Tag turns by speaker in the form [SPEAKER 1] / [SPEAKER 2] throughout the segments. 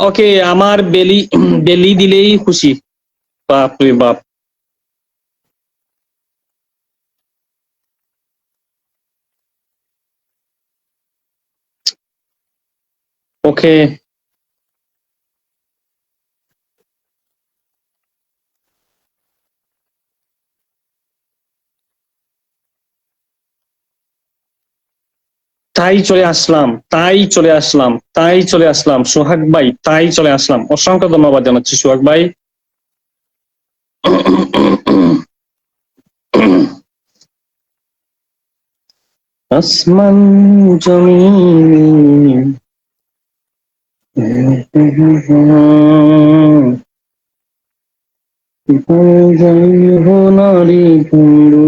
[SPEAKER 1] ওকে, আমার বেলি বেলি দিলেই খুশি। বাপ রে বাপ। ওকে, তাই চলে আসলাম সোহাগ ভাই, তাই চলে আসলাম। অসংখ্য ধন্যবাদ জানাচ্ছি সোহাগ ভাই। আসমান জমিন, নারী বন্ধু,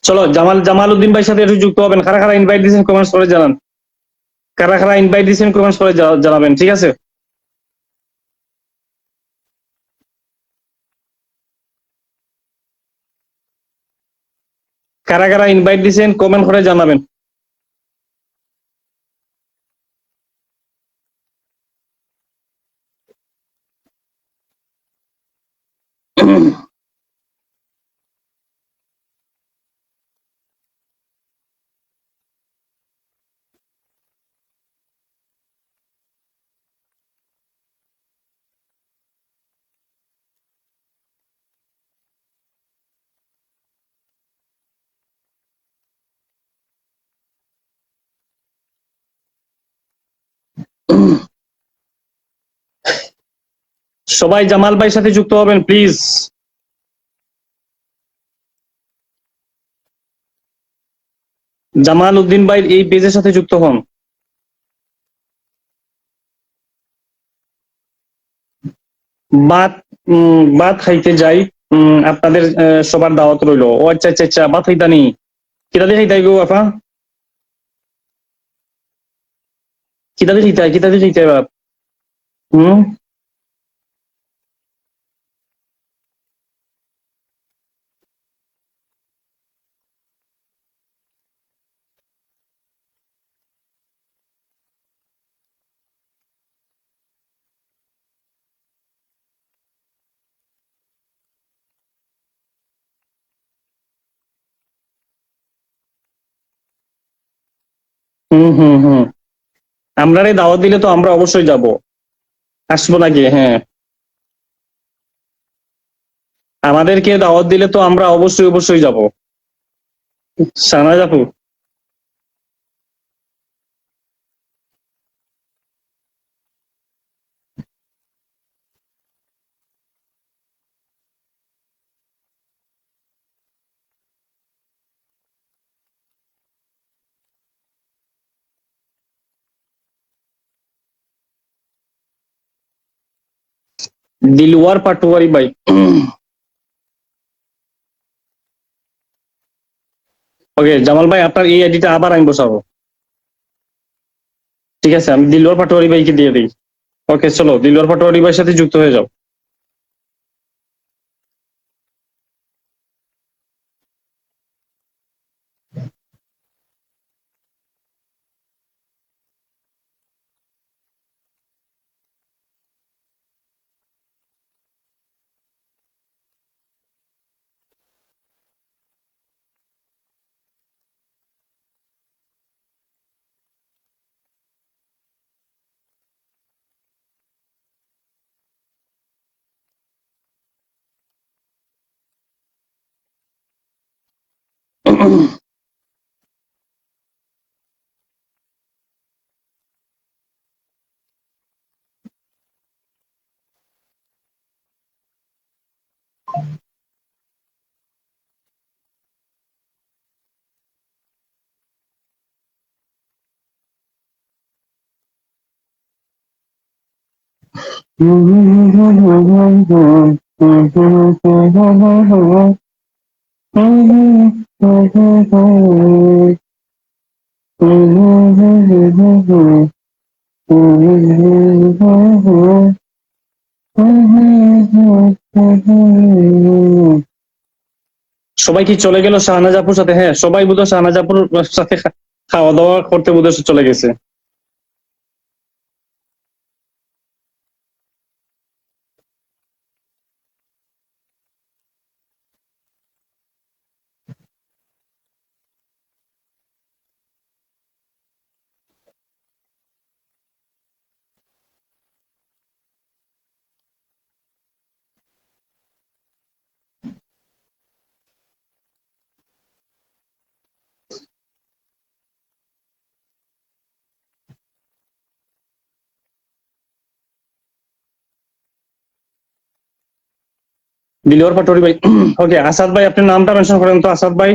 [SPEAKER 1] চলো জামাল উদ্দিন ভাইয়ের সাথে একটু যুক্ত হবেন। কারা কারা ইনভাইট দিয়েছেন কমেন্টস করে জানান। কারা কারা ইনভাইট দিয়েছেন কমেন্টস করে জানাবেন, ঠিক আছে? কারা কারা ইনভাইট দিয়েছেন কমেন্ট করে জানাবেন। সবাই জামাল ভাইয়ের সাথে যুক্ত হবেন প্লিজ। জামাল উদ্দিন ভাই এই পেজের সাথে যুক্ত হন। ভাত, ভাত খাইতে যাই। আপনাদের সবার দাওয়াত রইলো। ও আচ্ছা আচ্ছা আচ্ছা, ভাত খাইতানি। কিতাদি খাইতাই গো আপা? কিতাদি খাইতাই ভাত? হুম হুম। আমরারে দাওয়াত দিলে তো আমরা অবশ্যই যাব। আসবো নাকি? হ্যাঁ, আমাদেরকে দাওয়াত দিলে তো আমরা অবশ্যই যাব। শাহনাজ আপু। দিলওয়ার পাটোয়ারি ভাই। ওকে জামাল ভাই, আপনার এই আইডিটা আবার আমি বসাবো। ঠিক আছে, আমি দিলওয়ার পাটোয়ারি ভাইকে দিয়ে দিই। ওকে চলো, দিলওয়ার পাটোয়ারি ভাইয়ের সাথে যুক্ত হয়ে যাও। সবাই কি চলে গেল শাহনাজ আপুর সাথে? হ্যাঁ, সবাই বোধহয় শাহনাজ আপুর সাথে খাওয়া দাওয়া করতে বোধহয় চলে গেছে। দিলওয়ার পাটোয়ারি ভাই। ওকে, আসাদ ভাই আপনি নামটা মেনশন করেন তো, আসাদ ভাই।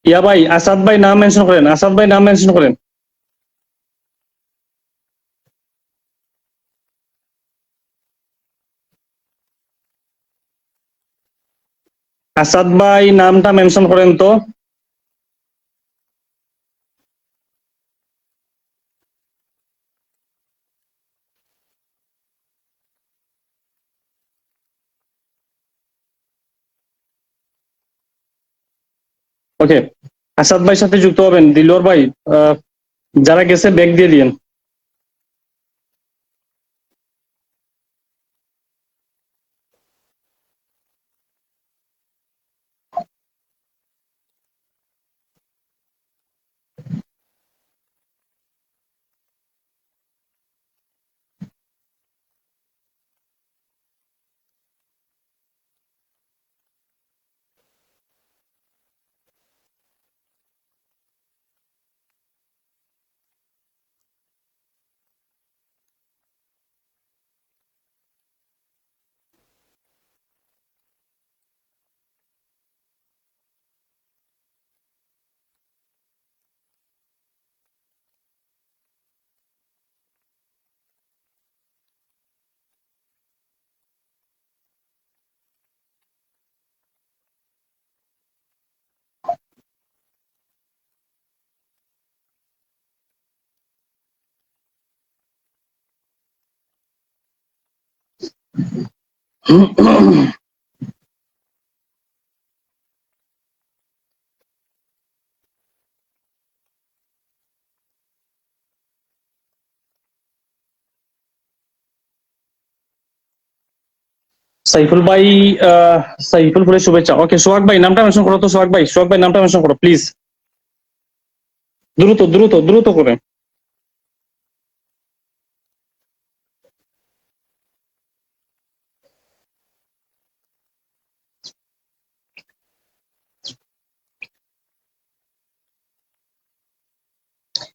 [SPEAKER 1] ইয়া ভাই, আসাদ ভাই নাম মেনশন করেন, আসাদ ভাই নাম মেনশন করেন। আসাদ ভাই নামটা মেনশন করেন তো। ওকে, আসাদ ভাই সাথে যুক্ত হবেন। দিলওয়ার ভাই, আহ, যারা গেছে ব্যাগ দিয়ে দিয়েন। সাইফুল ভাই, আহ, সাইফুল ভাই শুভেচ্ছা। ওকে, সোহাগ ভাই নামটা মেনশন করো তো। সোহাগ ভাই, সোহাগ ভাই নামটা মেনশন করো প্লিজ। দ্রুত দ্রুত দ্রুত করে।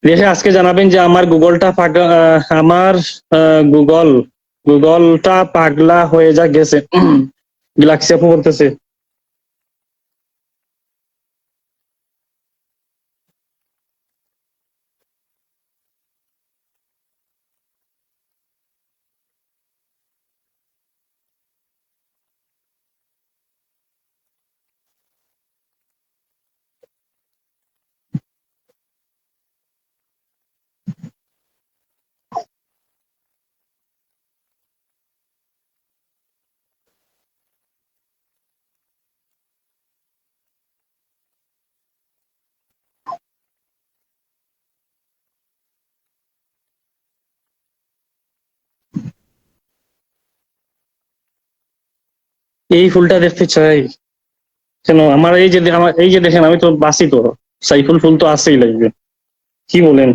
[SPEAKER 1] রেখে আজকে জানাবেন যে আমার গুগলটা আমার গুগল গুগলটা পাগলা হয়ে যা গেছে। গ্যালাক্সি আপু বলতেছে। এই ফুলটা দেখতে চাই। কেন আমার এই যে দেখেন আমি তো বাসি তো, সাইফুল ফুল তো আছেই লাগবে, কি বলেন?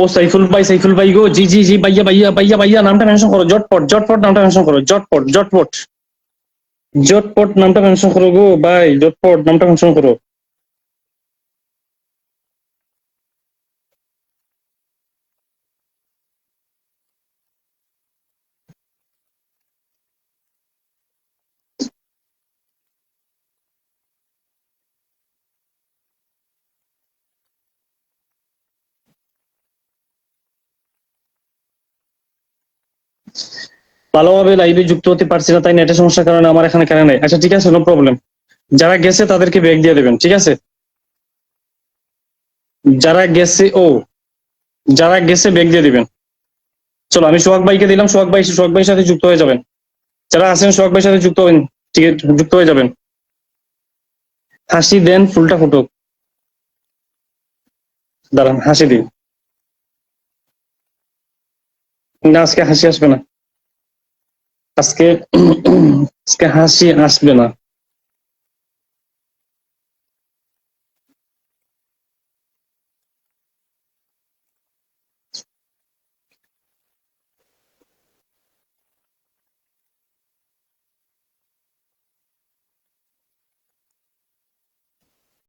[SPEAKER 1] ও সাইফুল ভাই গো, জি জি জি, ভাইয়া ভাইয়া ভাইয়া ভাইয়া, নামটা মেনশন করো, জটপট জটপট নামটা মেনশন করো, জটপট জটপট জটপট নামটা মেনশন করো গো ভাই, জটপট নামটা মেনশন করো। ভালোভাবে লাইভে যুক্ত হতে পারছি না, তাই নেটের সমস্যার কারণে আমার এখানে কেন নাই। আচ্ছা ঠিক আছে, নো প্রবলেম। যারা গেছে তাদেরকে ব্যাগ দিয়ে দেবেন, ঠিক আছে? যারা গেছে, যারা গেছে ব্যাগ দিয়ে দিবেন। চলো আমি সোহাগ ভাইকে দিলাম, সোহাগ ভাইয়ের সাথে যুক্ত হয়ে যাবেন। যারা আছেন সোহাগ ভাইয়ের সাথে যুক্ত হবেন, ঠিক আছে, যুক্ত হয়ে যাবেন। হাসি দেন, ফুলটা ফুটুক। দাঁড়ান হাসি দিন। না আজকে হাসি আসবে না, আজকে আজকে হাসি আসবে না।